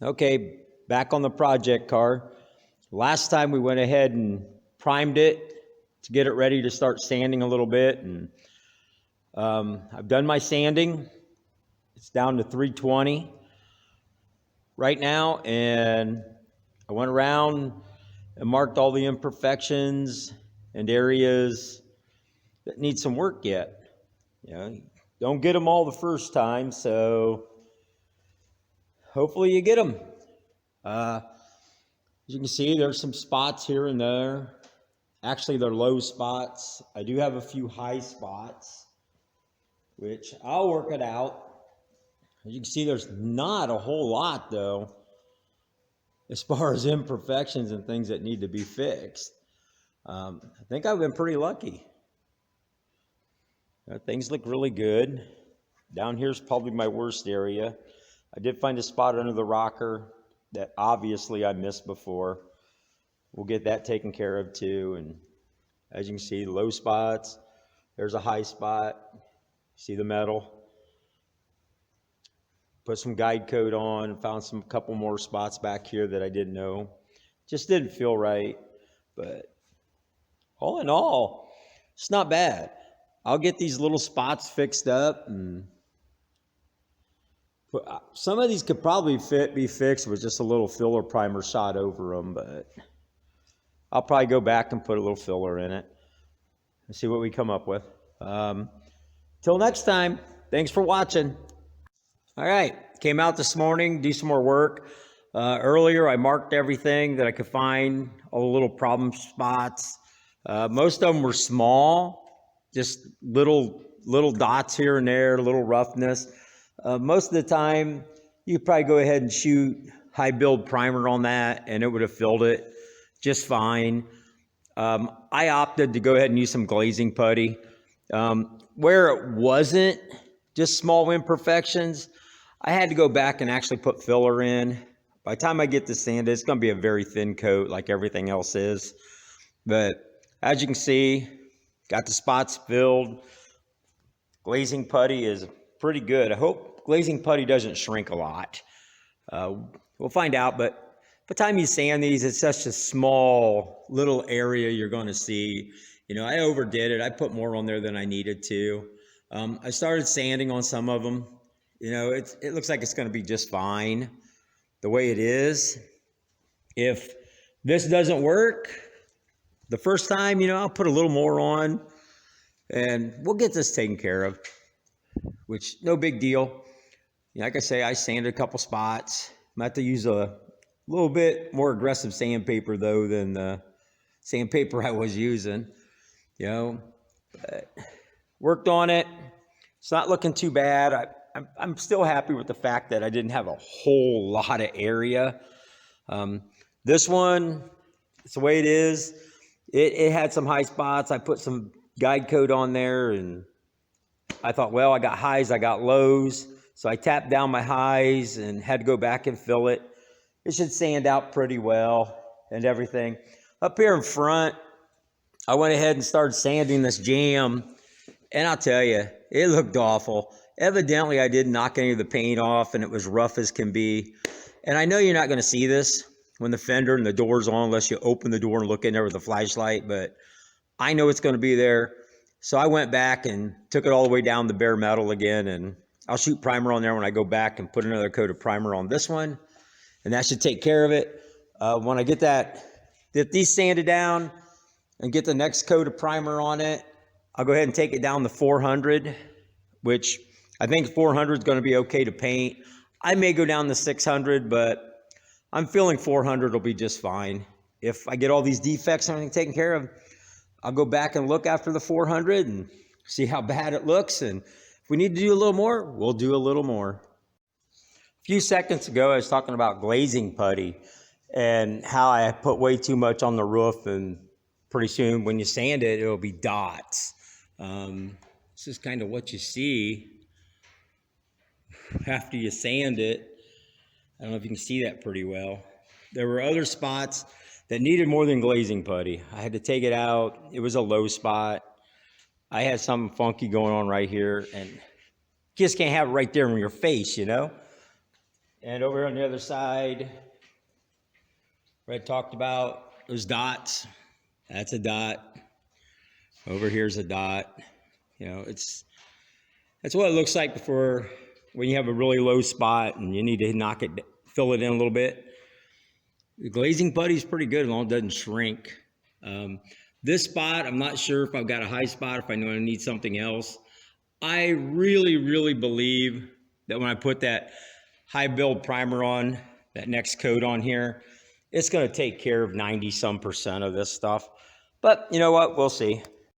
Okay, back on the project car. Last time we went ahead and primed it to get it ready to start sanding a little bit. And I've done my sanding. It's down to 320 right now. And I went around and marked all the imperfections and areas that need some work yet. You know, don't get them all the first time, so hopefully you get them. As you can see, there's some spots here and there. Actually, they're low spots. I do have a few high spots, which I'll work it out. As you can see, there's not a whole lot, though, as far as imperfections and things that need to be fixed. I think I've been pretty lucky. Things look really good. Down here's probably my worst area. I did find a spot under the rocker that obviously I missed before. We'll get that taken care of too. And as you can see, low spots. There's a high spot. See the metal? Put some guide coat on. Found some couple more spots back here that I didn't know. Just didn't feel right. But all in all, it's not bad. I'll get these little spots fixed up, and some of these could probably be fixed with just a little filler primer shot over them, but I'll probably go back and put a little filler in it and see what we come up with. Till next time, thanks for watching. All right, came out this morning, do some more work. Earlier, I marked everything that I could find, all the little problem spots. Most of them were small, just little dots here and there, a little roughness. Most of the time, you could probably go ahead and shoot high build primer on that, and it would have filled it just fine. I opted to go ahead and use some glazing putty. Where it wasn't just small imperfections, I had to go back and actually put filler in. By the time I get this sanded, it's going to be a very thin coat like everything else is. But as you can see, got the spots filled. Glazing putty is pretty good. I hope glazing putty doesn't shrink a lot. We'll find out, but by the time you sand these, it's such a small little area you're going to see. You know, I overdid it. I put more on there than I needed to. I started sanding on some of them. You know, it looks like it's going to be just fine the way it is. If this doesn't work the first time, you know, I'll put a little more on and we'll get this taken care of, which no big deal. Like I say, I sanded a couple spots. I'm going to have to use a little bit more aggressive sandpaper though than the sandpaper I was using, you know, but worked on it. It's not looking too bad. I'm still happy with the fact that I didn't have a whole lot of area. This one, it's the way it is. It had some high spots. I put some guide coat on there and I thought, well, I got highs, I got lows. So I tapped down my highs and had to go back and fill it. It should sand out pretty well and everything. Up here in front, I went ahead and started sanding this jam. And I'll tell you, it looked awful. Evidently, I didn't knock any of the paint off and it was rough as can be. And I know you're not going to see this when the fender and the door's on unless you open the door and look in there with a flashlight, but I know it's going to be there. So I went back and took it all the way down the bare metal again, and I'll shoot primer on there when I go back and put another coat of primer on this one, and that should take care of it. When I get these sanded down and get the next coat of primer on it, I'll go ahead and take it down to 400, which I think 400 is going to be okay to paint. I may go down to 600, but I'm feeling 400 will be just fine. If I get all these defects and everything taken care of, I'll go back and look after the 400 and see how bad it looks. And if we need to do a little more, we'll do a little more. A few seconds ago, I was talking about glazing putty and how I put way too much on the roof, and pretty soon when you sand it, it'll be dots. This is kind of what you see after you sand it. I don't know if you can see that pretty well. There were other spots that needed more than glazing putty. I had to take it out. It was a low spot. I had something funky going on right here, and you just can't have it right there in your face, you know? And over on the other side, where I talked about those dots, that's a dot. Over here's a dot. You know, that's what it looks like before, when you have a really low spot and you need to knock it, fill it in a little bit. The glazing putty is pretty good as long as it doesn't shrink. This spot, I'm not sure if I've got a high spot, if I know I need something else. I really, really believe that when I put that high build primer on, that next coat on here, it's going to take care of 90-some% of this stuff. But you know what? We'll see.